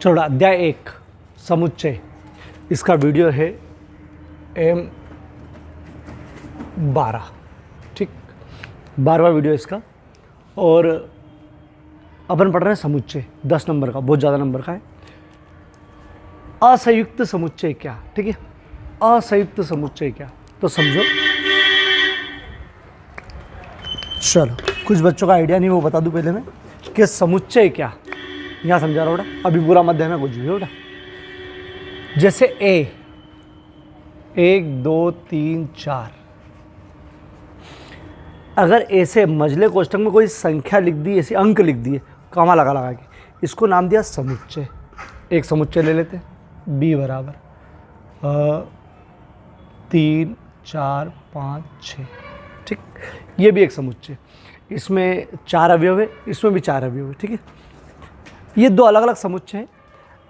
चलो अध्याय 1 समुच्चय, इसका वीडियो है M12, ठीक, 12वां वीडियो इसका। और अपन पढ़ रहे हैं समुच्चय 10 नंबर का, बहुत ज़्यादा नंबर का है। असंयुक्त समुच्चय क्या, ठीक है, असंयुक्त समुच्चय क्या, तो समझो। चलो कुछ बच्चों का आइडिया नहीं, वो बता दूं पहले मैं कि समुच्चय क्या, यहाँ समझा रहा हूँ बेटा, अभी बुरा मत देना कुछ भी बेटा। जैसे ए 1 2 3 4, अगर ऐसे मझले कोष्ठक में कोई संख्या लिख दी, ऐसी अंक लिख दिए कॉमा लगा लगा के, इसको नाम दिया समुच्चय। एक समुच्चय ले लेते हैं, b बराबर 3 4 5 6, ठीक, ये भी एक समुच्चय। इसमें 4 अवयव है, इसमें भी 4 अवयव है, ठीक है। ये दो अलग अलग समुच्चय हैं।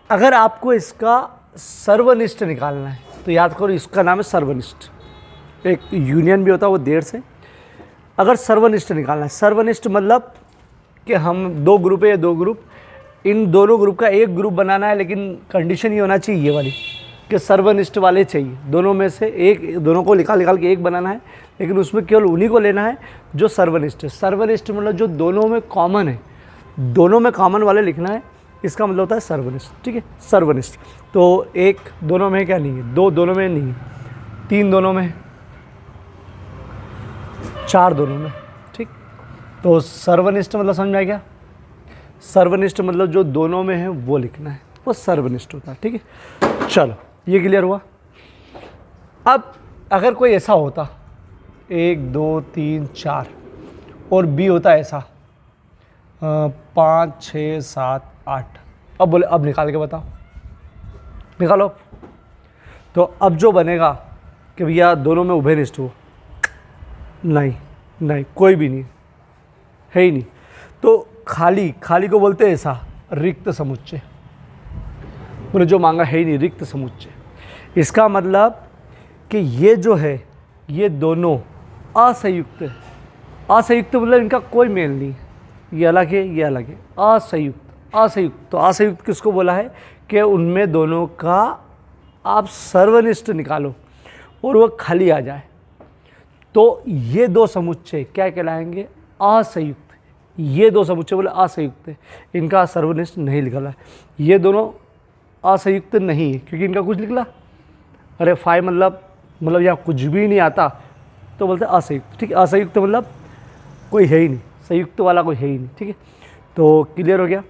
अगर आपको इसका सर्वनिष्ठ निकालना है तो याद करो, इसका नाम है सर्वनिष्ठ। एक यूनियन भी होता है वो 1.5 से। अगर सर्वनिष्ठ निकालना है, सर्वनिष्ठ मतलब कि हम 2 ग्रुप है या 2 ग्रुप, इन दोनों ग्रुप का एक ग्रुप बनाना है, लेकिन कंडीशन ये होना चाहिए ये वाली कि सर्वनिष्ठ वाले चाहिए। दोनों में से एक, दोनों को निकाल के एक बनाना है, लेकिन उसमें केवल उन्हीं को लेना है जो सर्वनिष्ठ है। सर्वनिष्ठ मतलब जो दोनों में कॉमन है, दोनों में कॉमन वाले लिखना है, इसका मतलब होता है सर्वनिष्ठ, ठीक है, सर्वनिष्ठ। तो 1 दोनों में क्या नहीं है, 2 दोनों में नहीं है, 3 दोनों में, 4 दोनों में, ठीक। तो सर्वनिष्ठ मतलब समझ में आया क्या? सर्वनिष्ठ मतलब जो दोनों में है वो लिखना है, वो सर्वनिष्ठ होता है, ठीक है। चलो ये क्लियर हुआ। अब अगर कोई ऐसा होता 1 2 3 4 और बी होता ऐसा 5 6 7 8, अब बोले अब निकाल के बताओ, निकालो। तो अब जो बनेगा कि भैया दोनों में उभयनिष्ठ हो, नहीं कोई भी नहीं है ही नहीं, तो खाली को बोलते हैं ऐसा रिक्त समुच्चय। मैंने जो मांगा है ही नहीं, रिक्त समुच्चय। इसका मतलब कि ये जो है ये दोनों असंयुक्त है। असंयुक्त मतलब इनका कोई मेल नहीं है, ये अलग है ये अलग है, असंयुक्त। तो असंयुक्त किसको बोला है कि उनमें दोनों का आप सर्वनिष्ठ निकालो और वो खाली आ जाए, तो ये 2 समुच्चय क्या कहलाएंगे? असंयुक्त। ये 2 समुच्चय बोले असंयुक्त है, इनका सर्वनिष्ठ नहीं निकला है। ये दोनों असंयुक्त नहीं है क्योंकि इनका कुछ निकला, अरे 5 मतलब यहाँ कुछ भी नहीं आता, तो बोलते हैं असंयुक्त, ठीक है। असंयुक्त मतलब कोई है ही नहीं, संयुक्त वाला कोई है ही नहीं, ठीक है। तो क्लियर हो गया।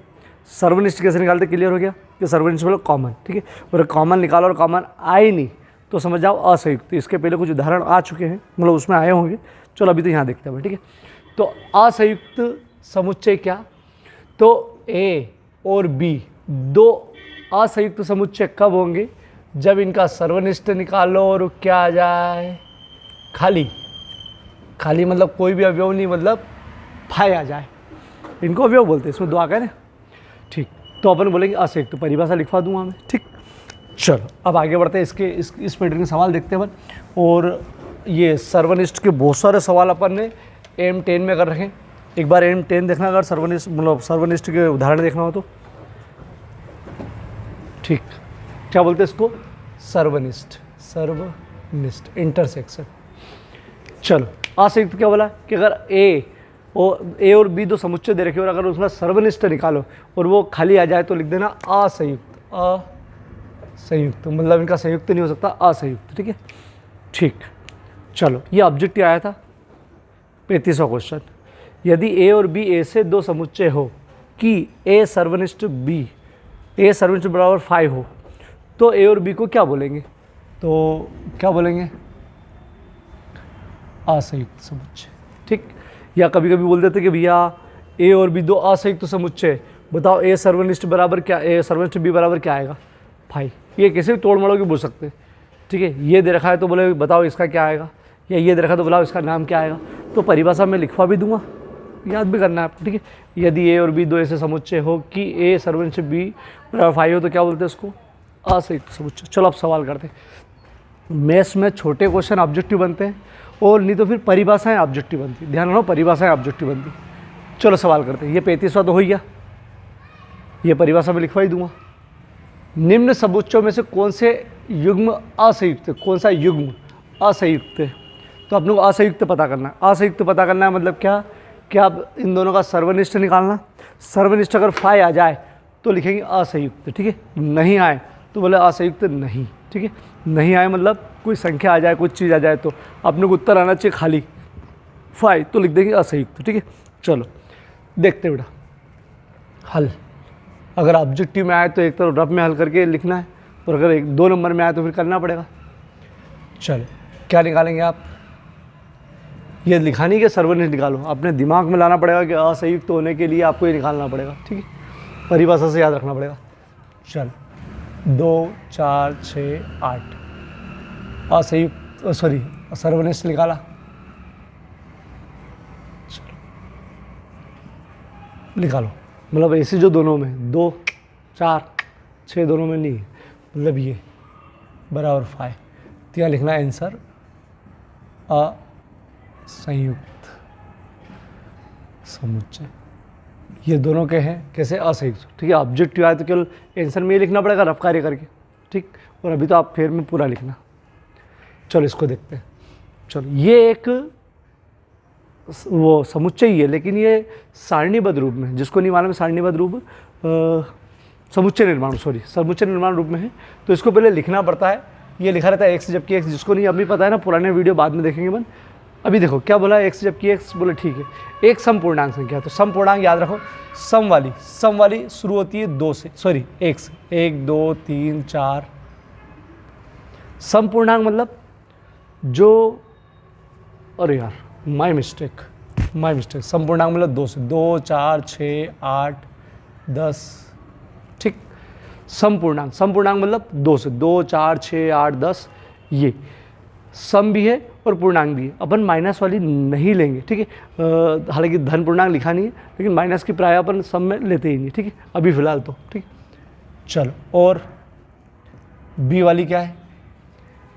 सर्वनिष्ठ कैसे निकालते, क्लियर हो गया कि सर्वनिष्ठ मतलब कॉमन, ठीक है। और कॉमन निकालो और कॉमन आए नहीं तो समझ जाओ असंयुक्त। इसके पहले कुछ उदाहरण आ चुके हैं, मतलब उसमें आए होंगे, चलो अभी तो यहाँ देखते हैं, ठीक है। तो असंयुक्त समुच्चय क्या, तो ए और बी 2 असंयुक्त समुच्चय कब होंगे? जब इनका सर्वनिष्ठ निकालो और क्या आ जाए? खाली मतलब कोई भी अवयव नहीं, मतलब फाई आ जाए, इनको अवयव बोलते हैं। इसमें 2 आ गए ना, ठीक। तो अपन बोलेंगे असंयुक्त, परिभाषा लिखवा दूंगा मैं, ठीक। चलो अब आगे बढ़ते हैं, इस पैटर्न के सवाल देखते हैं अपन। और ये सर्वनिष्ठ के बहुत सारे सवाल अपन ने M10 में कर रखे। एक बार M10 देखना, अगर सर्वनिष्ठ के उदाहरण देखना हो तो, ठीक। क्या बोलते हैं इसको? सर्वनिष्ठ इंटरसेक्शन। चलो असंयुक्त क्या बोला कि अगर ए और बी 2 समुच्चय दे रखे और अगर उसका सर्वनिष्ठ निकालो और वो खाली आ जाए तो लिख देना असंयुक्त, मतलब इनका संयुक्त नहीं हो सकता, असंयुक्त, ठीक है, ठीक। चलो ये ऑब्जेक्टिव आया था 35वां क्वेश्चन। यदि ए और बी ऐसे 2 समुच्चय हो कि ए सर्वनिष्ठ बराबर 5 हो, तो ए और बी को क्या बोलेंगे? तो क्या बोलेंगे? असंयुक्त समुच्चय, ठीक। या कभी कभी बोल देते कि भैया ए और बी 2 असंयुक्त समुच्चय, बताओ ए सर्वनिष्ठ बराबर क्या, ए सर्वनिष्ठ बी बराबर क्या आएगा? 5। ये कैसे भी तोड़ मड़ोड़ के बोल सकते हैं, ठीक है। ये दे रखा है तो बोले बताओ इसका क्या आएगा, या ये दे रखा है तो बताओ इसका नाम क्या आएगा। तो परिभाषा में लिखवा भी दूंगा, याद भी करना है आपको, ठीक है। यदि ए और बी 2 ऐसे समुच्चय हो कि ए सर्वनिष्ठ बी बराबर 5 हो तो क्या बोलते हैं इसको? असंयुक्त समुच्चय। चलो अब सवाल करते हैं। मैथ्स में छोटे क्वेश्चन ऑब्जेक्टिव बनते हैं और नहीं तो फिर परिभाषाएं ऑब्जेक्टिव बनती, ध्यान रखो, परिभाषाएं ऑब्जेक्टिव बनती। चलो सवाल करते हैं। ये 35वां तो हो गया, ये परिभाषा में लिखवा ही दूंगा, निम्न समुच्चयों में से कौन से युग्म असंयुक्त, कौन सा युग्म असंयुक्त है? तो अपने को असंयुक्त पता करना है। असंयुक्त पता करना है मतलब क्या, कि आप इन दोनों का सर्वनिष्ठ निकालना। सर्वनिष्ठ अगर फाई आ जाए तो लिखेंगे असंयुक्त, ठीक है। नहीं आए तो बोले असंयुक्त नहीं, ठीक है। नहीं आए मतलब कोई संख्या आ जाए, कुछ चीज़ आ जाए, तो अपने को उत्तर आना चाहिए खाली फाई, तो लिख देंगे असंयुक्त, ठीक है। चलो देखते बेटा हल। अगर ऑब्जेक्टिव में आए तो एक तरफ रफ में हल करके लिखना है, और अगर 1-2 नंबर में आए तो फिर करना पड़ेगा। चलो क्या निकालेंगे आप? ये लिखा नहीं कि सर्वनिष्ठ निकालो, अपने दिमाग में लाना पड़ेगा कि असंयुक्त होने के लिए आपको ये निकालना पड़ेगा, ठीक है। परिभाषा से याद रखना पड़ेगा। चल 2, 4, 6, 8 असंयुक्त, सॉरी सर्वनिष्ठ निकाला। चलो निकालो, मतलब ऐसे जो दोनों में 2, 4, 6 दोनों में नहीं है, मतलब ये बराबर 5, तो यहाँ लिखना आंसर असंयुक्त समुच्चय। ये दोनों के हैं कैसे? असंयुक्त, ठीक है। ऑब्जेक्टिव आए तो केवल आंसर में ही लिखना पड़ेगा रफ कार्य करके, ठीक। और अभी तो आप फेर में पूरा लिखना। चलो इसको देखते हैं। चलो ये एक वो समुच्चय ही है, लेकिन ये सारणीबद्ध रूप में, जिसको नहीं मालूम सारणीबद्ध रूप समुच्चय निर्माण, सॉरी समुच्चय निर्माण रूप में है, तो इसको पहले लिखना पड़ता है। ये लिखा रहता है एक्स जबकि एक्स, जिसको नहीं अभी पता है ना, पुराने वीडियो बाद में देखेंगे बन। अभी देखो क्या बोला, एक्स जबकि एक्स, बोले ठीक है। एक सम पूर्णांक संख्या, तो सम पूर्णांक याद रखो, सम वाली शुरू होती है 2 से, सॉरी 1 से, 1, 2, 3, 4। सम पूर्णांक मतलब जो, अरे यार माय मिस्टेक, सम पूर्णांक मतलब 2 से, 2, 4, 6, 8, 10, ठीक। सम पूर्णांक मतलब 2 से, 2, 4, 6, 8, 10, ये सम भी है और पूर्णांक भी है। अपन माइनस वाली नहीं लेंगे, ठीक है। हालांकि धन पूर्णांक लिखा नहीं है, लेकिन माइनस की प्राय अपन सम में लेते ही नहीं, ठीक है, अभी फिलहाल तो, ठीक। चलो और बी वाली क्या है?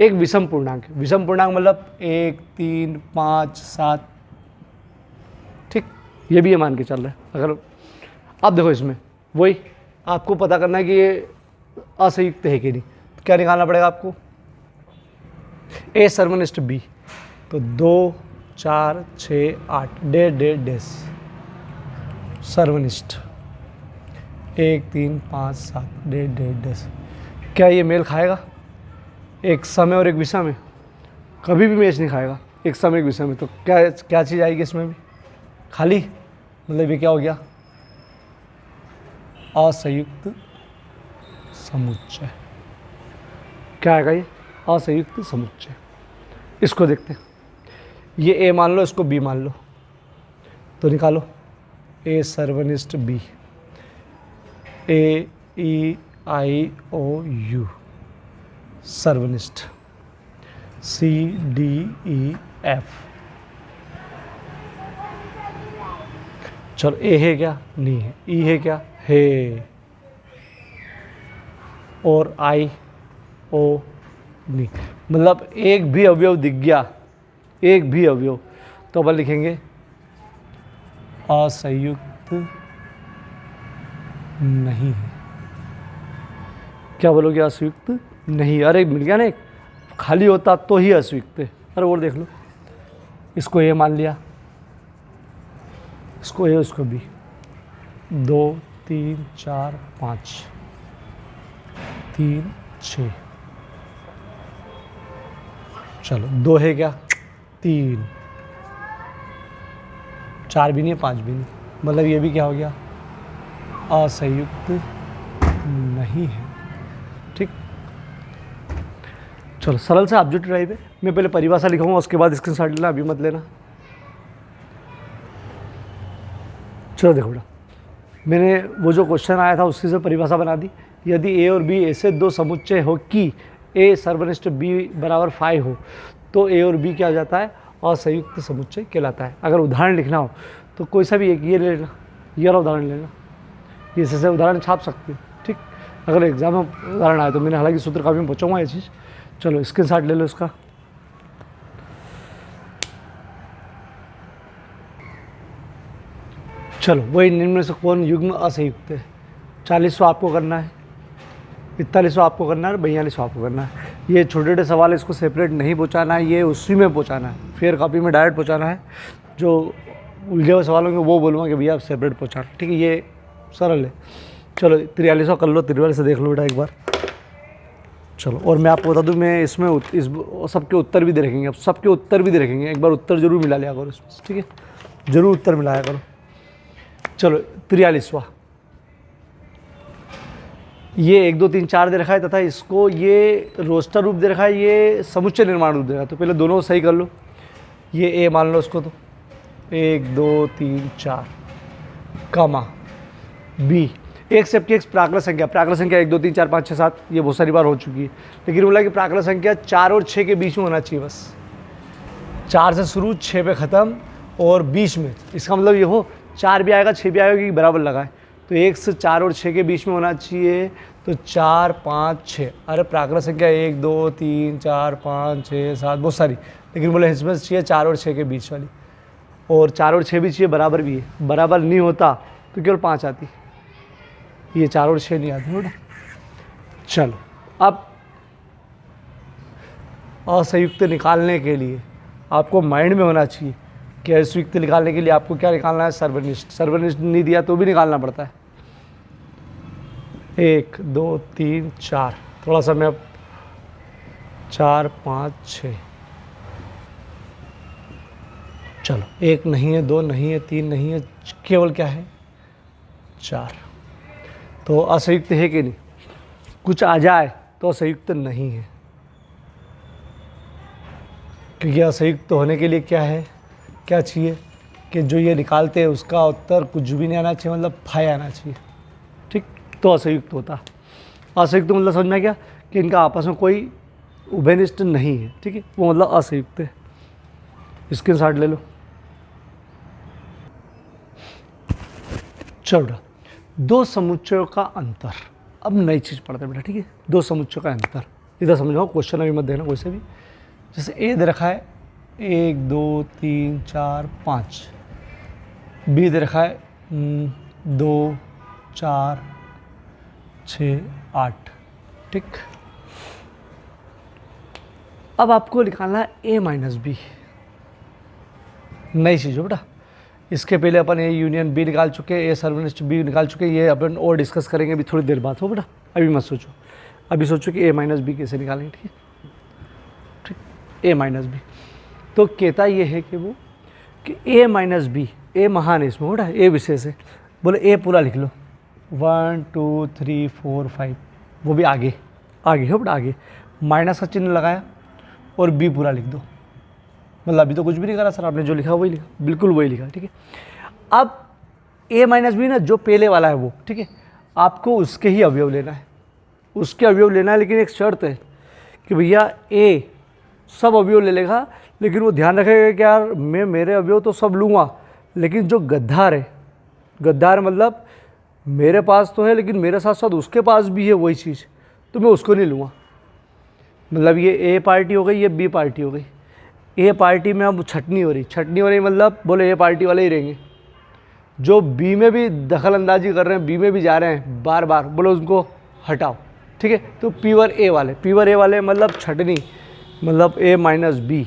एक विषम पूर्णांक है। विषम पूर्णांक मतलब 1, 3, 5, 7, ठीक। ये भी ये मान के चल रहा है। अगर आप देखो इसमें वही आपको पता करना है कि ये असंयुक्त है कि नहीं, तो क्या निकालना पड़ेगा आपको? ए सर्वनिष्ठ बी, तो 2, 4, 6, 8 डेश सर्वनिष्ठ 1, 3, 5, 7 डेश। क्या ये मेल खाएगा? एक सम और एक विषम में कभी भी मैच नहीं खाएगा, एक सम एक विषम में। तो क्या चीज़ आएगी इसमें भी? खाली, मतलब ये क्या हो गया? असंयुक्त समुच्चय। क्या आएगा ये? असंयुक्त समुच्चय। इसको देखते हैं। ये ए मान लो, इसको बी मान लो, तो निकालो ए सर्वनिष्ठ B, A E I O U सर्वनिष्ठ, सी डी ई एफ। चलो ए है क्या? नहीं है। ई है क्या? है। और आई ओ नहीं, मतलब एक भी अवयव दिख गया, एक भी अवयव, तो अपन लिखेंगे असंयुक्त नहीं है। क्या बोलोगे? असंयुक्त नहीं। अरे मिल गया ना, एक खाली होता तो ही असंयुक्त है। अरे और देख लो, इसको ए मान लिया, इसको ए, उसको बी, 2, 3, 4, 5, 3, 6। चलो 2 है क्या? 3, 4 भी नहीं है, 5 भी नहीं, मतलब ये भी क्या हो गया? असंयुक्त नहीं है, ठीक। चलो सरल से ऑब्जेक्टिव टाइप है। मैं पहले परिभाषा लिखूंगा, उसके बाद स्क्रीनशॉट लेना, अभी मत लेना। चलो देखो बेटा, मैंने वो जो क्वेश्चन आया था उसकी से परिभाषा बना दी। यदि ए और बी ऐसे दो समुच्चय हो कि ए सर्वनिष्ठ बी बराबर 5 हो, तो ए और बी क्या हो जाता है? असंयुक्त समुच्चय कहलाता है। अगर उदाहरण लिखना हो तो कोई सा भी एक ये ले लेना, ये वाला उदाहरण लेना, ये से उदाहरण छाप सकते हो, ठीक। अगर एग्जाम में उदाहरण आए तो मैंने हालांकि सूत्र काफी में पहुँचाऊँगा ये चीज़। चलो स्क्रीनशॉट ले लो इसका। चलो वही निम्न में से कौन युग्म असंयुक्त है? 40 आपको करना है। 41वां आपको करना है, 42वां आपको करना है। ये छोटे छोटे सवाल इसको सेपरेट नहीं पहुँचाना है, ये उसी में पहुँचाना है, फेयर कॉपी में डायरेक्ट पहुँचाना है। जो उलझे हुए सवाल होंगे वो बोलूँगा कि भैया आप सेपरेट पहुँचाना, ठीक है, ये सरल है। चलो 43वां कर लो, 43 से देख लो बेटा एक बार। चलो, और मैं आपको बता दूं, मैं इसमें इस सबके उत्तर भी दे रखेंगे, अब सबके उत्तर भी दे रखेंगे, एक बार उत्तर जरूर मिला लिया करो इसमें, ठीक है, जरूर उत्तर मिलाया करो। चलो 43वां, ये 1 2 3 4 दे रखा है तथा इसको ये रोस्टर रूप दे रखा है, ये समुच्चय निर्माण रूप दे रखा है। तो पहले दोनों सही कर लो, ये ए मान लो उसको, तो 1 2 3 4 कामा बी, एक से आपकी एक प्राकृत संख्या, प्राकृत संख्या 1 2 3 4 5 6 7, ये बहुत सारी बार हो चुकी है, लेकिन बोला कि प्राकृत संख्या 4 और 6 के बीच में होना चाहिए, बस 4 से शुरू 6 पे ख़त्म और बीच में। इसका मतलब ये हो 4 भी आएगा 6 भी आएगा कि बराबर लगा है, तो 1 से 4 और 6 के बीच में होना चाहिए, तो 4 5 6। अरे प्राकृत संख्या 1 2 3 4 5 6 7 बहुत सारी, लेकिन बोले इसमें चाहिए 4 और 6 के बीच वाली, और 4 और 6 भी चाहिए, बराबर भी है। बराबर नहीं होता तो केवल 5 आती, ये 4 और 6 नहीं आती बेटा। चलो, अब असंयुक्त निकालने के लिए आपको माइंड में होना चाहिए कि असंयुक्त निकालने के लिए आपको क्या निकालना है, सर्वनिष्ठ। सर्वनिष्ठ नहीं दिया तो भी निकालना पड़ता है। 1 2 3 4, थोड़ा सा मैं अब 4 5 6, चलो 1 नहीं है, 2 नहीं है, 3 नहीं है, केवल क्या है 4। तो असंयुक्त है कि नहीं? कुछ आ जाए तो असंयुक्त नहीं है, क्योंकि असंयुक्त होने के लिए क्या है, क्या चाहिए कि जो ये निकालते हैं उसका उत्तर कुछ भी नहीं आना चाहिए, मतलब फाई आना चाहिए, ठीक, तो असंयुक्त होता। असंयुक्त मतलब समझ में क्या कि इनका आपस में कोई उभयनिष्ठ नहीं है, ठीक है, वो मतलब असंयुक्त है। स्क्रीनशॉट ले लो। चलो, दो समुच्चयों का अंतर, अब नई चीज़ पढ़ते हैं बेटा, ठीक है। दो समुच्चयों का अंतर इधर समझाओ, क्वेश्चन अभी मत देना कोई से भी। जैसे ए दे रखा है 1 2 3 4 5, बी दे रखा है 2 4 6 8, ठीक। अब आपको निकालना है ए माइनस बी, नई चीज़ हो बेटा। इसके पहले अपन ए यूनियन बी निकाल चुके, ए सर्वनिष्ठ बी निकाल चुके, ये अपन और डिस्कस करेंगे अभी थोड़ी देर बाद, हो बेटा, अभी मत सोचो। अभी सोचो कि ए माइनस बी कैसे निकालेंगे, ठीक है, ठीक, ए माइनस बी। तो कहता ये है कि वो कि ए माइनस बी, ए महान है इसमें बेटा, ए विशेष है, बोले ए पूरा लिख लो 1 2 3 4 5, वो भी आगे आगे हो बेटा, आगे माइनस का चिन्ह लगाया और बी पूरा लिख दो, मतलब अभी तो कुछ भी नहीं करा सर, आपने जो लिखा वही लिखा, बिल्कुल वही लिखा, ठीक है। अब ए माइनस बी ना जो पहले वाला है वो, ठीक है, आपको उसके ही अवयव लेना है, उसके अवयव लेना है, लेकिन एक शर्त है कि भैया ए सब अवयव ले लेगा, लेकिन वो ध्यान रखेगा कि यार मैं मेरे अवयव तो सब लूँगा, लेकिन जो गद्दार है, गद्दार मतलब मेरे पास तो है लेकिन मेरे साथ साथ उसके पास भी है वही चीज़, तो मैं उसको नहीं लूँगा। मतलब ये ए पार्टी हो गई, ये बी पार्टी हो गई, ए पार्टी में अब छटनी हो रही मतलब बोले ए पार्टी वाले ही रहेंगे, जो बी में भी दखल अंदाजी कर रहे हैं, बी में भी जा रहे हैं बार बार, बोलो उनको हटाओ, ठीक है। तो पीवर ए वाले मतलब छटनी, मतलब ए माइनस बी।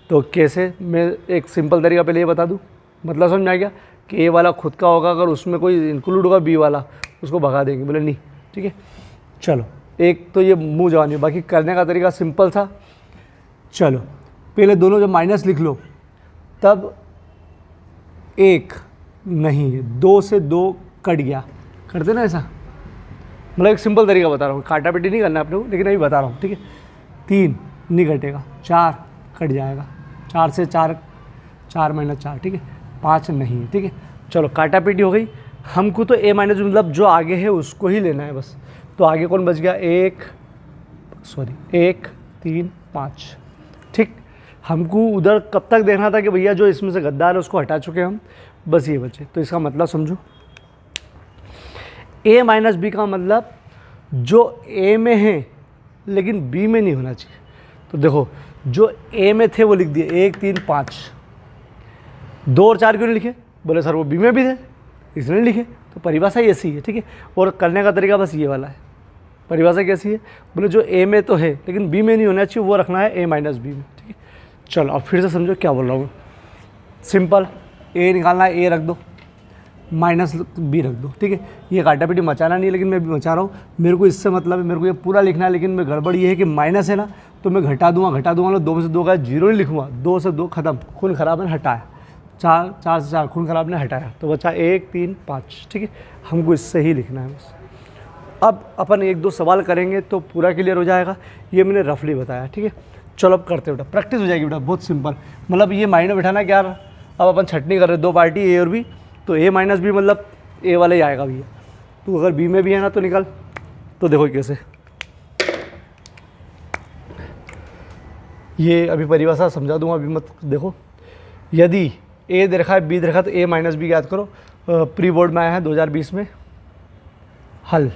तो कैसे, मैं एक सिंपल तरीका पहले ये बता दूं, मतलब समझ में आ गया कि ए वाला खुद का होगा, अगर उसमें कोई इंक्लूड होगा बी वाला उसको भगा देंगे, बोले नहीं, ठीक है। चलो, एक तो ये मुँह जवानी, बाकी करने का तरीका सिंपल था। चलो पहले दोनों जब माइनस लिख लो तब एक नहीं है, 2 से 2 कट गया, करते ना ऐसा, मतलब एक सिंपल तरीका बता रहा हूँ, काटा पेटी नहीं करना आपने को, लेकिन अभी बता रहा हूँ, ठीक है। 3 नहीं कटेगा, 4 कट जाएगा, 4 से 4 4 माइनस 4, ठीक है, 5 नहीं है, ठीक है। चलो काटा पेटी हो गई, हमको तो ए माइनस मतलब जो आगे है उसको ही लेना है बस। तो आगे कौन बच गया, 1 3 5, ठीक। हमको उधर कब तक देखना था कि भैया जो इसमें से गद्दार है उसको हटा चुके हम, बस ये बचे। तो इसका मतलब समझो, ए माइनस बी का मतलब जो ए में है लेकिन बी में नहीं होना चाहिए। तो देखो जो ए में थे वो लिख दिए 1 3 5, 2 और 4 क्यों नहीं लिखे, बोले सर वो बी में भी थे इसलिए नहीं लिखे। तो परिभाषा ऐसी है, ठीक है। और करने का तरीका बस ये वाला है, परिभाषा कैसी है, बोले जो ए में तो है लेकिन बी में नहीं होना चाहिए, वो रखना है ए माइनस बी में। ठीक है, चलो अब फिर से समझो क्या बोल रहा हूँ। सिंपल, ए निकालना है, ए रख दो, माइनस बी रख दो। ठीक है, ये काटापीटी मचाना नहीं है लेकिन मैं भी मचा रहा हूँ। मेरे को इससे मतलब है, मेरे को ये पूरा लिखना है, लेकिन मैं गड़बड़ ये है कि माइनस है ना, तो मैं घटा दूंगा, 2 में से 2 का 0 नहीं लिखूंगा, 2 से 2 खत्म, खून खराब है हटाया, 4 से 4 खून खराब ने हटाया, तो बचा 1 3 5। ठीक है, हमको इससे ही लिखना है बस। अब अपन 1-2 सवाल करेंगे तो पूरा क्लियर हो जाएगा। ये मैंने रफली बताया। ठीक है, चलो अब करते बेटा, प्रैक्टिस हो जाएगी बेटा, बहुत सिंपल। मतलब ये माइंड में बैठाना क्या, अब अपन छटनी कर रहे 2 पार्टी ए और बी, तो ए माइनस बी मतलब ए वाला ही आएगा भैया। तो अगर बी में भी है ना तो निकल, तो देखो कैसे, ये अभी परिभाषा समझा दूंगा, अभी मत देखो। यदि ए दे रखा है बी दे रखा है तो ए माइनस बी याद करो, प्री बोर्ड में आया है 2020 में। हल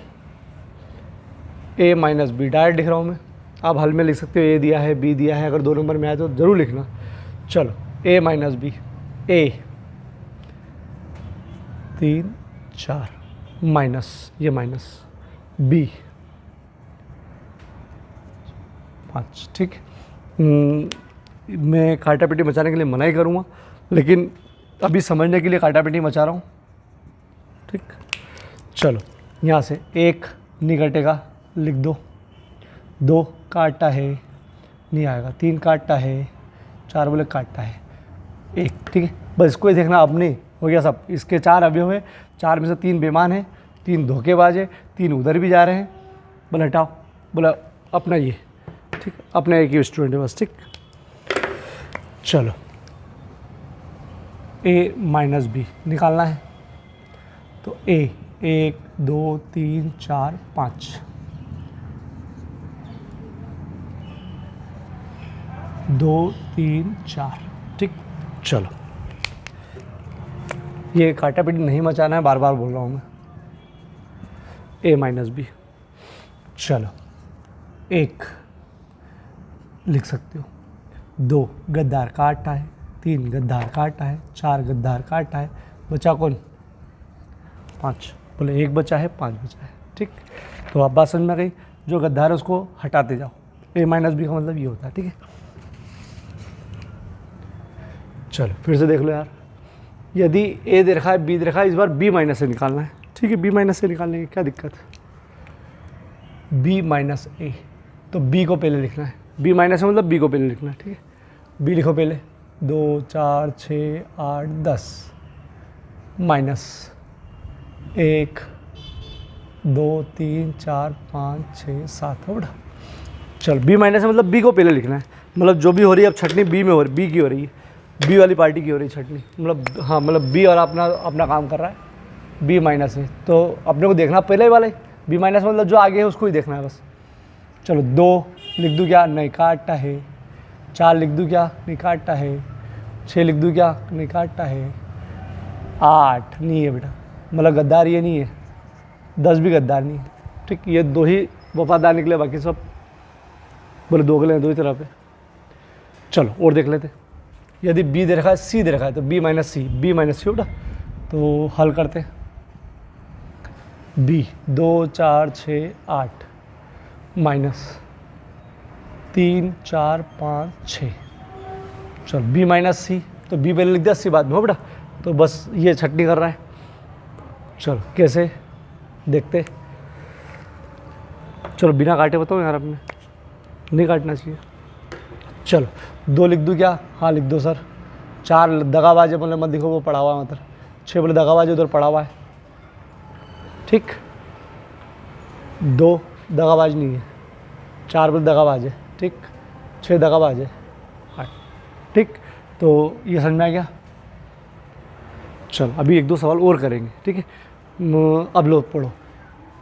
ए माइनस बी डायरेक्ट लिख रहा हूँ मैं, आप हल में लिख सकते हो ए दिया है बी दिया है, अगर 2 नंबर में आए तो ज़रूर लिखना। चलो ए माइनस बी, ए 3 4 माइनस, ये माइनस बी 5। ठीक, मैं काटापीटी मचाने के लिए मना ही करूँगा, लेकिन अभी समझने के लिए काटापीटी मचा रहा हूँ। ठीक, चलो यहाँ से 1 नहीं कटेगा, लिख दो, 2 काटता है नहीं आएगा, 3 काटता है, 4 बोले काटता है 1। ठीक है, बस इसको ही देखना, अब नहीं हो गया सब। इसके 4 अवयव है, 4 में से 3 बेईमान है, 3 धोखेबाज है, 3 उधर भी जा रहे हैं। बोला हटाओ, बोला अपना ये। ठीक, अपना एक ही स्टूडेंट है बस। ठीक, चलो ए माइनस बी निकालना है, तो ए 1 2 3 4 5, 2 3 4। ठीक, चलो ये काटापीटी नहीं मचाना है, बार बार बोल रहा हूँ मैं। ए माइनस बी, चलो 1 लिख सकते हो, 2 गद्दार काटा है, 3 गद्दार काटा है, 4 गद्दार काटा है, बचा कौन 5। बोले 1 बचा है 5 बचा है। ठीक, तो अब बात समझ में आ गई, जो गद्दार है उसको हटाते जाओ। ए माइनस बी का मतलब ये होता है। ठीक है, चलो फिर से देख लो यार, यदि ए दे रखा है बी दे रखा है, इस बार बी माइनस से निकालना है। ठीक है, बी माइनस से निकालने की क्या दिक्कत है, बी माइनस ए, तो बी को पहले लिखना है, बी माइनस है मतलब बी को पहले लिखना है। ठीक है, बी लिखो पहले, 2 4 6 8 10 माइनस 1 2 3 4 5 6 7 हो बेटा। चल बी माइनस है मतलब बी को पहले लिखना है, मतलब जो भी हो रही है अब छटनी बी में हो रही, बी की हो रही है, बी वाली पार्टी की हो रही है छटनी, मतलब हाँ, मतलब बी और अपना काम कर रहा है, बी माइनस है तो अपने को देखना पहले वाले, बी माइनस मतलब जो आगे है उसको ही देखना है बस। चलो 2 लिख दूँ क्या, नहीं काटता है, 4 लिख दूँ क्या, नहीं काटता है, 6 लिख दूँ क्या, नहीं काटता है, 8 नहीं है बेटा, मतलब गद्दार ये नहीं है, 10 भी गद्दार नहीं है। ठीक, ये 2 ही वफादार निकले, बाकी सब बोले 2 गले 2 ही तरफ है। चलो और देख लेते, यदि बी दे रखा है सी दे रखा है तो बी माइनस सी बेटा, तो हल करते हैं। बी 2 4 6 8 माइनस 3 4 5 6, चल बी माइनस सी, तो बी पहले लिख दिया सी बाद में हो बेटा, तो बस ये छटनी कर रहा है। चलो कैसे देखते, चलो बिना काटे बताओ यार, आपने नहीं काटना चाहिए। चलो 2 लिख दूँ क्या, हाँ लिख दो सर। 4 दगाबाज है, बोले मत दिखो वो पढ़ा हुआ है मतलब, 6 बोले दगाबाज उधर पढ़ा हुआ है। ठीक, 2 दगाबाज नहीं है, 4 बोले दगाबाज है। ठीक, 6 दगाबाज है 8। ठीक, तो ये समझ में आ गया। चलो अभी 1-2 सवाल और करेंगे। ठीक है, अब लो पढ़ो,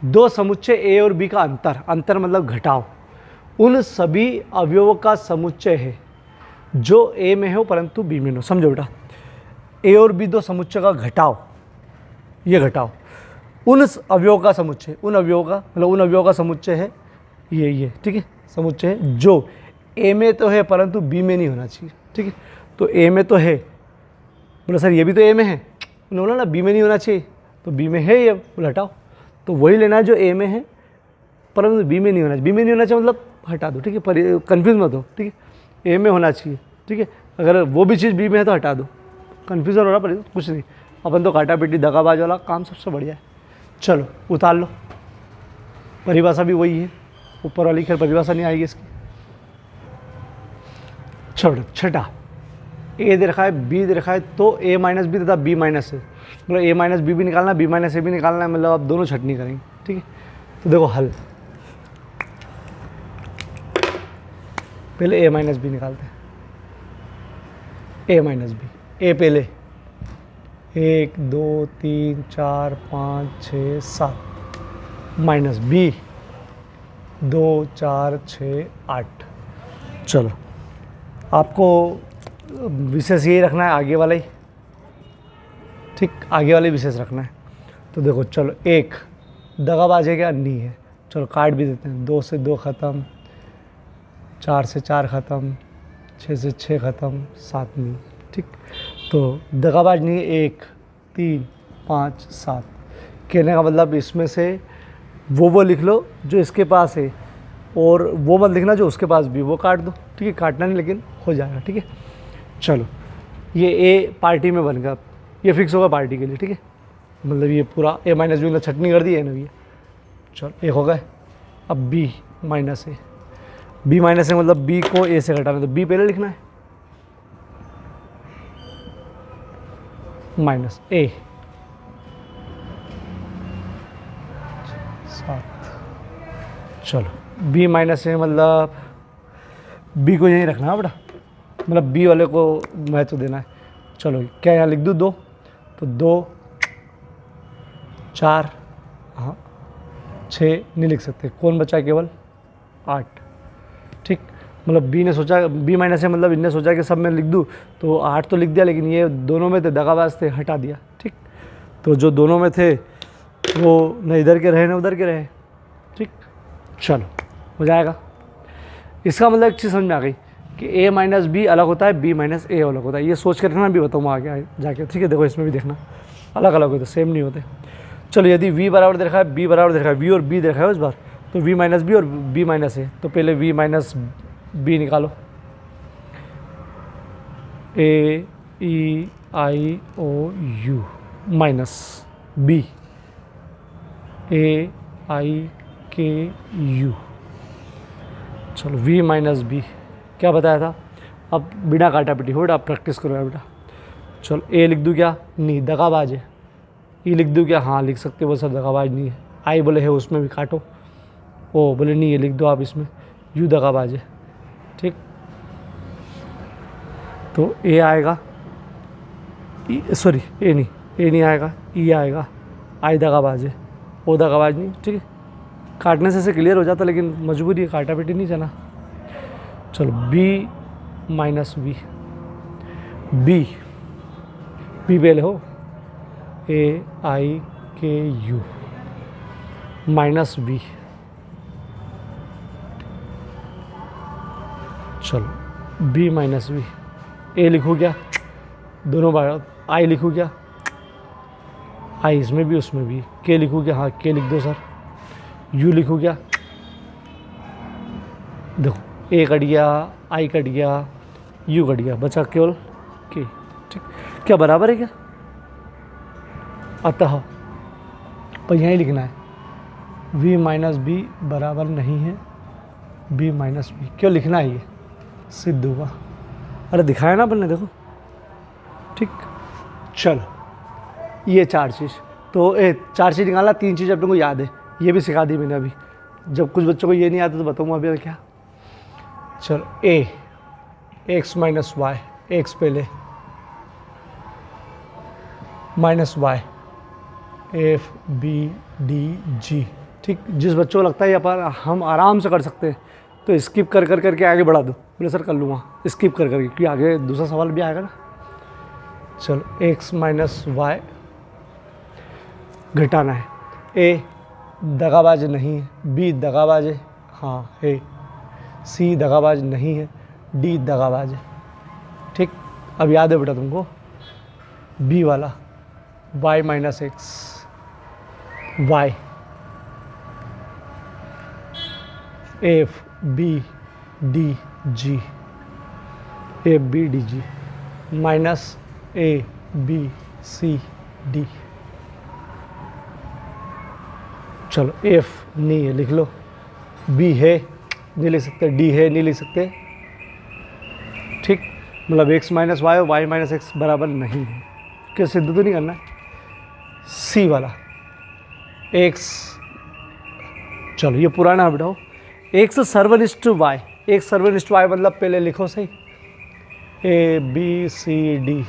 2 समुच्चय ए और बी का अंतर मतलब घटाव उन सभी अवयवों का समुच्चय है जो ए में हो परंतु बी में न हो। समझो बेटा, ए और बी 2 समुच्चय का घटाव, ये घटाव उन अवयवों का समुच्चय, उन अवयवों का समुच्चय है ये। ठीक है, समुच्चय है जो ए में तो है परंतु बी में नहीं होना चाहिए। ठीक है, तो ए में तो है, बोला सर ये भी तो ए में है, उन्होंने बोला ना बी में नहीं होना चाहिए, तो बी में है ये, बोला हटाओ, तो वही लेना है जो ए में है परंतु बी में नहीं होना चाहिए। बी में नहीं होना चाहिए मतलब हटा दो, ठीक है, कन्फ्यूज मत हो, ठीक है। ए में होना चाहिए, ठीक है। अगर वो भी चीज़ बी में है तो हटा दो, कन्फ्यूजन हो रहा पर कुछ नहीं, अपन तो काटा पीटी दगाबाज वाला काम सबसे बढ़िया है। चलो उतार लो, परिभाषा भी वही है, ऊपर वाली खैर परिभाषा नहीं आएगी इसकी। छोड़, छठा, ए दे रखा है, बी दे रखा है, तो ए माइनस बी तथा बी माइनस ए, मतलब ए माइनस बी भी निकालना है, बी माइनस ए भी निकालना है, मतलब आप दोनों छटनी करेंगे, ठीक है। तो देखो हल, पहले ए माइनस बी निकालते हैं, ए माइनस बी, ए पहले 1 2 3 4 5 6 7 माइनस बी 2 4 6 8। चलो आपको विशेष यही रखना है, आगे वाला ही, ठीक, आगे वाले विशेष रखना है। तो देखो चलो, एक दगाबाज है क्या, नहीं है, चलो काट भी देते हैं। 2 से 2 ख़त्म, 4 से 4 ख़त्म, 6 से 6 ख़त्म, 7 नहीं, ठीक। तो दगाबाज नहीं है, 1 3 5 7। कहने का मतलब इसमें से वो लिख लो जो इसके पास है, और वो मत लिखना जो उसके पास भी, वो काट दो, ठीक है, काटना नहीं लेकिन हो जाएगा, ठीक है। चलो ये ए पार्टी में बन गया, ये फिक्स होगा पार्टी के लिए, ठीक है, मतलब ये पूरा ए माइनस बी छटनी कर दी है ना ये। चलो एक हो गए, अब B minus A, B minus ए मतलब बी को ए से घटाना, तो बी पहले लिखना है, माइनस ए 7। चलो बी माइनस ए मतलब बी को यहीं रखना है बेटा, मतलब बी वाले को महत्व देना है। चलो क्या यहाँ लिख दूँ 2, तो 2 4 हाँ 6 नहीं लिख सकते, कौन बचा केवल 8, ठीक। मतलब बी ने सोचा, बी माइनस है मतलब इनने सोचा कि सब मैं लिख दूँ, तो 8 तो लिख दिया, लेकिन ये दोनों में थे दगाबाज थे, हटा दिया, ठीक। तो जो दोनों में थे वो न इधर के रहे न उधर के रहे, ठीक। चलो हो जाएगा। इसका मतलब एक चीज़ समझ में आ गई कि ए माइनस बी अलग होता है, बी माइनस ए अलग होता है। ये सोच कर रखना, भी बताऊँगा आगे जाके, ठीक है। देखो इसमें भी देखना अलग अलग होते, सेम नहीं होते। चलो यदि v बराबर दे रखा है, b बराबर दे रखा है, v और b दे रखा है इस बार, तो v माइनस बी और b माइनस ए, तो पहले v माइनस बी निकालो, a e i o u minus b a i k u। चलो v माइनस बी क्या बताया था, अब बिना काटा पिटी हो बेटा, प्रैक्टिस करो बेटा। चलो a लिख दूँ क्या, नहीं दगाबाज है, ई लिख दूँ क्या, हाँ लिख सकते हो, वो सब दगाबाज नहीं है। आई बोले है उसमें भी काटो, ओ बोले नहीं है लिख दो आप इसमें, यू दगाबाज है, ठीक। तो ए आएगा, सॉरी ए नहीं आएगा, ई आएगा, आई दगाबाज है, ओ दगाबाज नहीं, ठीक है। काटने से क्लियर हो जाता, लेकिन मजबूरी है, काटा पिटी नहीं जाना। चलो बी माइनस बी पहले हो, ए आई के यू माइनस बी। चलो बी माइनस बी, ए लिखूँ क्या, दोनों बार आई लिखूँ क्या, आई इसमें भी उसमें भी, के लिखूँ क्या, हाँ के लिख दो सर, यू लिखूँ क्या, देखो ए कट गया, आई कट गया, यू कट गया, बचा केवल के, ठीक। क्या बराबर है क्या, अतः पर यहीं लिखना है v माइनस बी बराबर नहीं है b माइनस बी, क्यों लिखना है, ये सिद्ध होगा। अरे दिखाया ना अपन ने, देखो, ठीक। चलो ये 4 चीज़, तो 4 चीज़ निकालना, 3 चीज़ अपने को याद है, ये भी सिखा दी मैंने अभी। जब कुछ बच्चों को ये नहीं आता तो बताऊँगा अभी क्या। चलो a x minus Y, X पहले minus Y F B D G, ठीक। जिस बच्चों को लगता है ये पर हम आराम से कर सकते हैं, तो स्किप कर करके आगे बढ़ा दो, बोले सर कर लूँगा, स्किप कर करके, क्योंकि आगे दूसरा सवाल भी आएगा ना। चलो एक्स माइनस वाई घटाना है, ए दगाबाज नहीं है, बी दगाबाज है, हाँ है, सी दगाबाज नहीं है, डी दगाबाज है, ठीक। अब याद है बेटा तुमको बी वाला, y minus X Y, F B D G, F B D G minus A B C D. चलो एफ नहीं है लिख लो, बी है नहीं लिख सकते, डी है नहीं लिख सकते, ठीक। मतलब x माइनस वाई और y माइनस एक्स बराबर नहीं है, क्या सिद्ध तो नहीं करना है। सी वाला x, चलो ये पुराना है बेटा, x सर्वनिष्ठ y, एक सर्वनिष्ठ y मतलब पहले लिखो सही, ए बी सी डी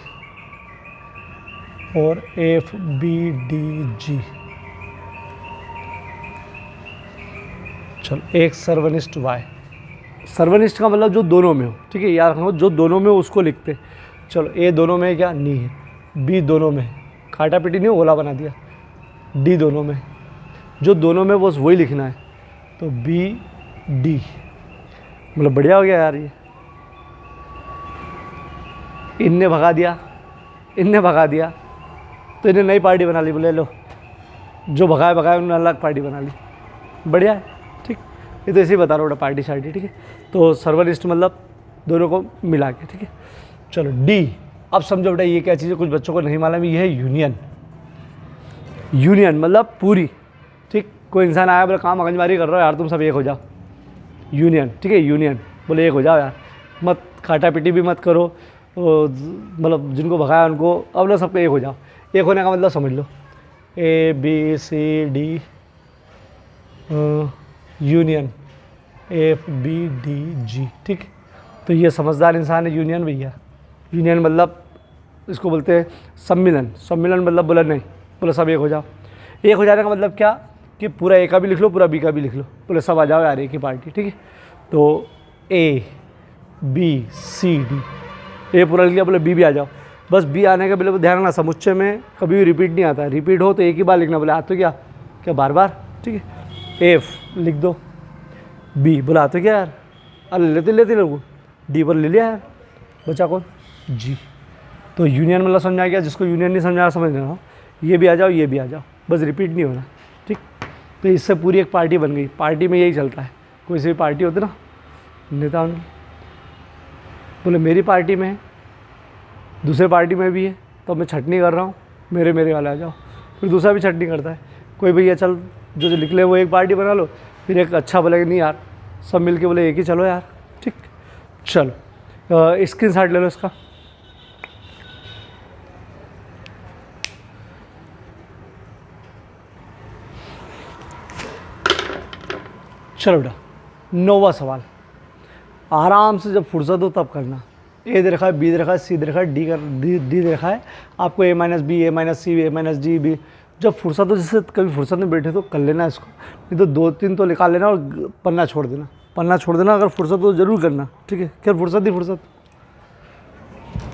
और एफ बी डी जी। चलो एक सर्वनिष्ठ y, सर्वनिष्ठ का मतलब जो दोनों में हो, ठीक है, याद रखना जो दोनों में हो उसको लिखते। चलो ए दोनों में क्या, नहीं है, बी दोनों में, काटा पीटी नहीं ओला बना दिया, डी दोनों में, जो दोनों में बस वही लिखना है, तो बी डी, मतलब बढ़िया हो गया यार ये। इनने भगा दिया, इनने भगा दिया, तो इन्हें नई पार्टी बना ली, बोले लो जो भगाए भगाए उन्होंने अलग पार्टी बना ली, बढ़िया है, ठीक। ये तो ऐसे ही बता रहा हूँ पार्टी शार्टी, ठीक है। तो सर्वनिष्ठ मतलब दोनों को मिला के, ठीक है। चलो डी, अब समझो बेटा ये क्या चीज़ है, कुछ बच्चों को नहीं मालूम, ये है यूनियन। यूनियन मतलब पूरी, ठीक। कोई इंसान आया बोले काम आगनबाड़ी कर रहा हो यार तुम सब एक हो जाओ, यूनियन, ठीक है, यूनियन बोले एक हो जाओ यार, मत काटा पीटी भी मत करो, मतलब जिनको भगाया उनको अब लोग सबको एक हो जाओ। एक होने का मतलब समझ लो, A B C D union F B D G, ठीक। तो ये समझदार इंसान है यूनियन भैया। यूनियन मतलब इसको बोलते हैं सम्मिलन, सम्मिलन मतलब बोला नहीं, बोला सब एक हो जाओ। एक हो जाने का मतलब क्या कि पूरा ए का भी लिख लो, पूरा बी का भी लिख लो, बोले सब आ जाओ यार एक ही पार्टी, ठीक है। तो ए बी सी डी, ए पूरा लिख लिया, बोले बी भी आ जाओ, बस बी आने के बोले ध्यान रखना समुच्चय में कभी भी रिपीट नहीं आता है, रिपीट हो तो एक ही बार लिखना, बोले आ तो क्या क्या बार बार, ठीक है। एफ लिख दो, बी बोला आ तो क्या यार, अरे लेते लोग, डी पर ले लिया यार, बचा कौन, जी। तो यूनियन मतलब समझा गया, जिसको यूनियन नहीं समझा समझ लेना, ये भी आ जाओ ये भी आ जाओ, बस रिपीट नहीं होना, ठीक। तो इससे पूरी एक पार्टी बन गई। पार्टी में यही चलता है, कोई सी भी पार्टी होती ना नेता उनकी, बोले मेरी पार्टी में है, दूसरे पार्टी में भी है, तो मैं छटनी कर रहा हूँ, मेरे वाले आ जाओ, फिर दूसरा भी छटनी करता है। कोई भैया चल जो लिख ले वो एक पार्टी बना लो, फिर एक अच्छा बोलेगा नहीं यार सब मिल के बोले एक ही चलो यार, ठीक। चलो स्क्रीन शॉट ले लो इसका, चलो बेटा 9वां सवाल, आराम से जब फुर्सत हो तब करना। ए दे रखा है, बी दे रखा है, सी दे रखा है, डी दे रखा है, आपको ए माइनस बी, ए माइनस सी, ए माइनस डी, बी, जब फुर्सत हो, जैसे कभी फुर्सत में बैठे तो कर लेना इसको, नहीं तो 2-3 तो निकाल लेना और पन्ना छोड़ देना, पन्ना छोड़ देना। अगर फुर्सत हो तो ज़रूर करना, ठीक है। क्या फुर्सत ही फुर्सत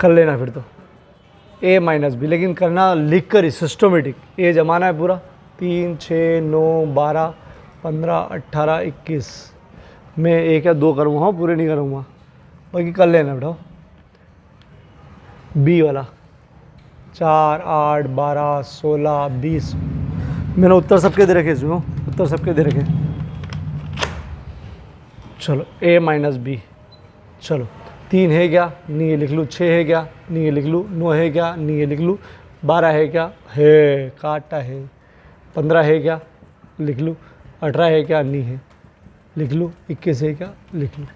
कर लेना फिर तो ए माइनस बी, लेकिन करना लिख कर सिस्टमेटिक। ए जमाना है पूरा 3, 6, 9, 12, 15, 18, 21, मैं 1 या 2 करूँगा, पूरे नहीं करूँगा, बाकी कर लेना बेटा। बी वाला 4, 8, 12, 16, 20, मैंने उत्तर सबके दे रखे, सुनो उत्तर सबके दे रखे। चलो ए माइनस बी, चलो 3 है क्या, नहीं ये लिख लूँ, 6 है क्या, नहीं ये लिख लूँ, 9 है क्या, नहीं ये लिख लूँ, 12 है क्या, है काटा है, 15 है क्या, लिख लूँ, 18 है क्या, नहीं है, लिख लूँ, 21 है क्या, लिख लूँ,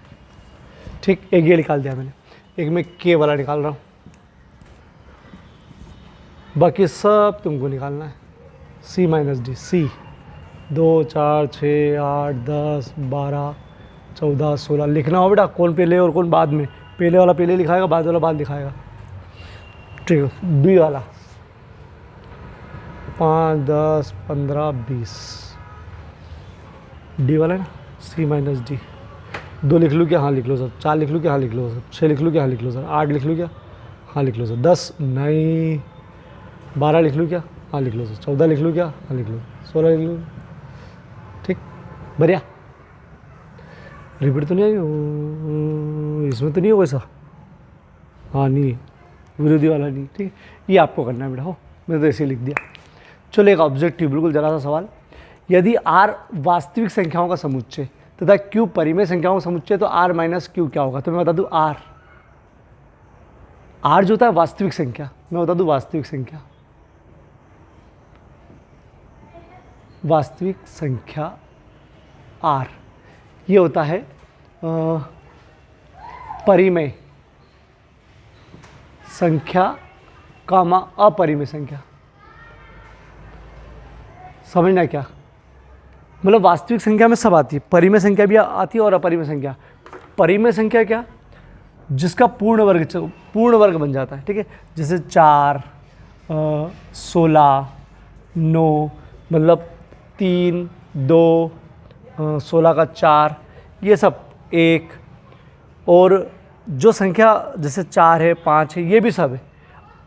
ठीक। एक ये निकाल दिया मैंने, एक मैं के वाला निकाल रहा हूँ, बाकी सब तुमको निकालना है। सी माइनस डी, सी 2, 4, 6, 8, 10, 12, 14, 16 लिखना हो बेटा, कौन पहले और कौन बाद में, पहले वाला पहले लिखाएगा, बाद वाला बाद लिखाएगा, ठीक है। बी वाला 5, 10, 15, 20, डी वाला है ना, सी माइनस डी, 2 लिख लूँ क्या, हाँ लिख लो सर, 4 लिख लूँ क्या, हाँ लिख लो सर, 6 लिख लूँ क्या, हाँ लिख लो सर, 8 लिख लूँ क्या, हाँ लिख लो सर, 10 नहीं, 12 लिख लूँ क्या, हाँ लिख लो सर, 14 लिख लूँ क्या, हाँ लिख लो, 16 लिख लूँ, ठीक, बढ़िया। रिपीट तो नहीं आई, इसमें तो नहीं हो वैसा, हाँ नहीं विरोधी वाला नहीं, ठीक। ये आपको करना है बेटा, हो मैंने तो ऐसे ही लिख दिया। चलो एक ऑब्जेक्टिव बिल्कुल जरा सा सवाल, यदि R वास्तविक संख्याओं का समुच्चय, तथा क्यू परिमेय संख्याओं का समुच्चय, तो आर माइनस क्यू क्या होगा? तो मैं बता दूं आर जो होता है वास्तविक संख्या, मैं बता दूं वास्तविक संख्या आर, ये होता है परिमेय संख्या कामा अपरिमेय संख्या। समझना क्या? मतलब वास्तविक संख्या में सब आती है, परिमेय संख्या भी आती है और अपरिमेय संख्या। परिमेय संख्या क्या? जिसका पूर्ण वर्ग बन जाता है, ठीक है। जैसे 4, 16, 9, मतलब 3, 2, 16 का 4, ये सब 1, और जो संख्या जैसे 4 है, 5 है, ये भी सब है।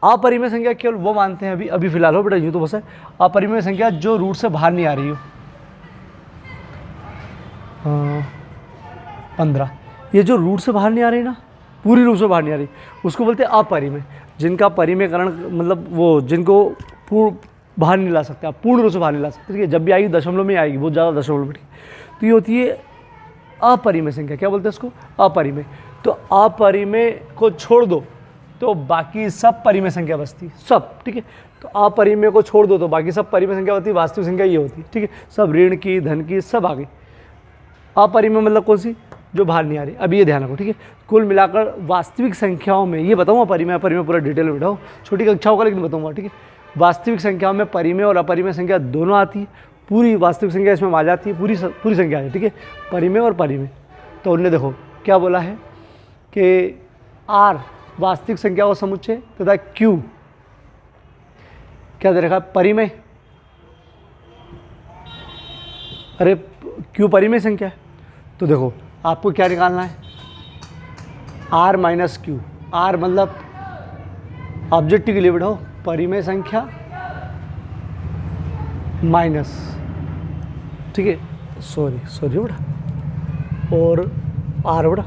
अपरिमेय संख्या केवल वो मानते हैं अभी फिलहाल हो बेटा, यूँ तो बस है अपरिमेय संख्या जो रूट से बाहर नहीं आ रही हो। 15, ये जो रूट से बाहर नहीं आ रही ना, पूरी रूट से बाहर नहीं आ रही, उसको बोलते हैं अपरिमेय। जिनका परिमेयकरण मतलब वो जिनको बाहर नहीं ला सकते, आप पूर्ण रूप से बाहर नहीं ला सकते, ठीक है। जब भी आएगी दशमलव में आएगी, बहुत ज़्यादा दशमलव में, ठीक है। तो ये होती है अपरिमेय संख्या। क्या बोलते हैं इसको? अपरिमेय। तो अपरिमेय को छोड़ दो तो बाकी सब परिमेय संख्या बचती है, सब, ठीक है। तो अपरिमेय को छोड़ दो तो बाकी सब परिमेय संख्या होती है। वास्तविक संख्या ये होती है, ठीक है। सब ऋण की, धन की, सब आ गई। अपरिमेय मतलब कौन सी? जो बाहर नहीं आ रही। अब ये ध्यान रखो, ठीक है। कुल मिलाकर वास्तविक संख्याओं में ये बताऊँ अपरिमेय पूरा डिटेल में बिठाओ, छोटी कक्षाओं का लेकिन बताऊँगा, ठीक है। वास्तविक संख्याओं में परिमेय और अपरिमेय संख्या दोनों आती है। पूरी वास्तविक संख्या इसमें आ जाती है, पूरी संख्या है, ठीक है। परिमेय और परिमेय। तो उन्होंने देखो क्या बोला है कि आर वास्तविक संख्या का समुच्चय तथा क्यू क्या दे रखा है? परिमेय। अरे क्यू परिमेय संख्या है, तो देखो आपको क्या निकालना है? R minus Q. आर मतलब ऑब्जेक्टिव के लिए बैठाओ, परिमेय संख्या माइनस, ठीक है, सॉरी बेटा, और आर बेटा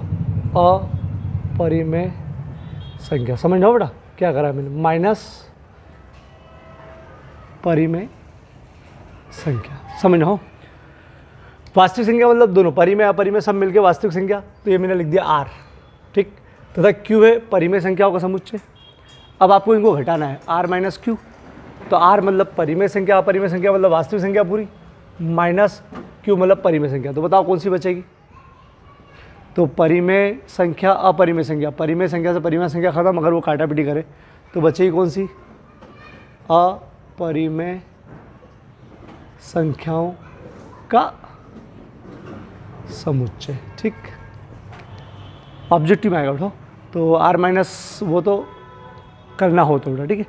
अपरिमेय संख्या। समझ लो बेटा क्या करा है मैंने? माइनस परिमेय संख्या। समझ लो। वास्तविक संख्या मतलब दोनों परिमेय अपरिमेय सब मिलके वास्तविक संख्या, तो ये मैंने लिख दिया आर, ठीक। तथा क्यू है परिमेय संख्याओं का समुच्चय। अब आपको इनको घटाना है, आर माइनस क्यू। तो आर मतलब परिमेय संख्या, अपरिमेय संख्या मतलब वास्तविक संख्या पूरी, माइनस क्यू मतलब परिमेय संख्या। तो बताओ कौन सी बचेगी? तो परिमेय संख्या अपरिमेय संख्या, परिमेय संख्या से परिमेय संख्या खत्म, अगर वो काटा पीटी करे तो बचेगी कौन सी? अपरिमेय संख्याओं का समुच्चय, ठीक। ऑब्जेक्टिव में आएगा उठो, तो आर माइनस वो तो करना हो तो बेटा, ठीक है।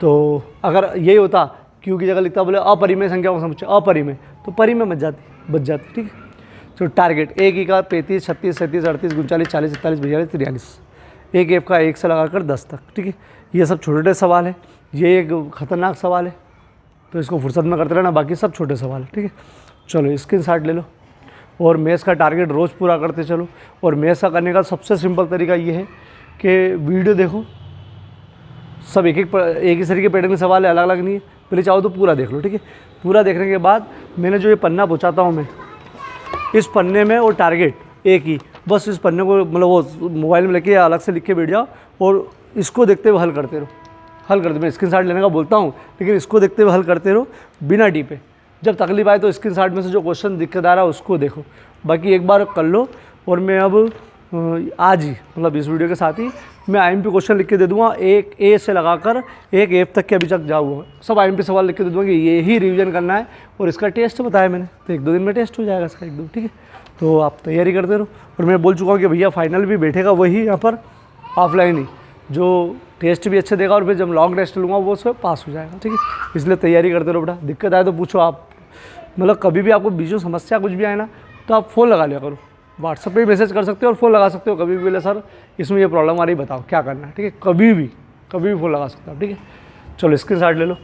तो अगर यही होता क्यू की जगह लिखता बोले अपरिमेय संख्याओं का समुच्चय, अपरिमेय, तो परिमेय बच जाती, ठीक है। तो टारगेट एक ई का 35, 36, 37, 38, 39, 40, 41, 42, 43, एक एफ का 1 से लगाकर 10 तक, ठीक है। ये सब छोटे छोटे सवाल है, ये एक खतरनाक सवाल है, तो इसको फुर्सत में करते रहना, बाकी सब छोटे सवाल है, ठीक है। चलो स्क्रीनशॉट ले लो और मैथ्स का टारगेट रोज़ पूरा करते चलो। और मैथ्स का करने का सबसे सिंपल तरीका ये है कि वीडियो देखो, सब एक ही तरीके पैटर्न के सवाल है, अलग अलग नहीं है। पहले चाहो तो पूरा देख लो, ठीक है। पूरा देखने के बाद मैंने जो ये पन्ना पहुँचाता हूँ मैं, इस पन्ने में वो टारगेट एक ही, बस इस पन्ने को मतलब वो मोबाइल में लेके अलग से लिख के बैठ जाओ और इसको देखते हुए हल करते रहो, मैं स्क्रीनशॉट लेने का बोलता हूँ, लेकिन इसको देखते हुए हल करते रहो बिना टीपे। जब तकलीफ आए तो स्क्रीनशॉट में से जो क्वेश्चन दिक्कत आ रहा है उसको देखो, बाकी एक बार कर लो। और मैं अब आज ही मतलब इस वीडियो के साथ ही मैं IMP क्वेश्चन लिख के दे दूँगा, एक ए से लगाकर एक एफ तक के अभी तक जाऊँगा, सब IMP सवाल लिख के दे दूँगा कि ये ही रिवीजन करना है। और इसका टेस्ट बताया मैंने, तो 1-2 दिन में टेस्ट हो जाएगा इसका एकदम, ठीक है। तो आप तैयारी करते रहो। और मैं बोल चुका हूँ कि भैया फाइनल भी बैठेगा वही यहाँ पर ऑफलाइन ही, जो टेस्ट भी अच्छे देगा और फिर जब लॉन्ग टेस्ट लूँगा वो उसमें पास हो जाएगा, ठीक है। इसलिए तैयारी करते रहो बेटा। दिक्कत आए तो पूछो आप, मतलब कभी भी आपको बीच में समस्या कुछ भी आए ना तो आप फ़ोन लगा लिया करो, व्हाट्सएप पे मैसेज कर सकते हो और फ़ोन लगा सकते हो कभी भी। बोले सर इसमें ये प्रॉब्लम आ रही, बताओ क्या करना है, ठीक है। कभी भी फ़ोन लगा सकते हो, ठीक है। चलो स्क्रीनशॉट ले लो।